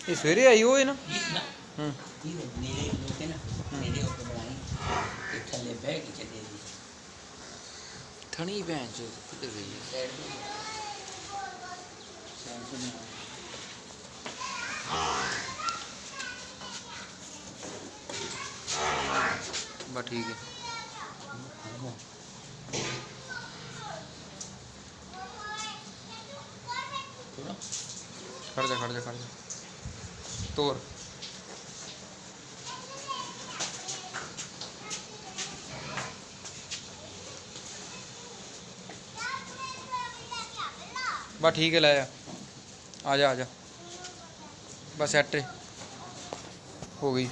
ये सवेरे आई हो ना थनी भैन चो किधर गई है बस ठीक है खड़ जा तोड़ बस ठीक है लाया आ जा बस सेट हो गई।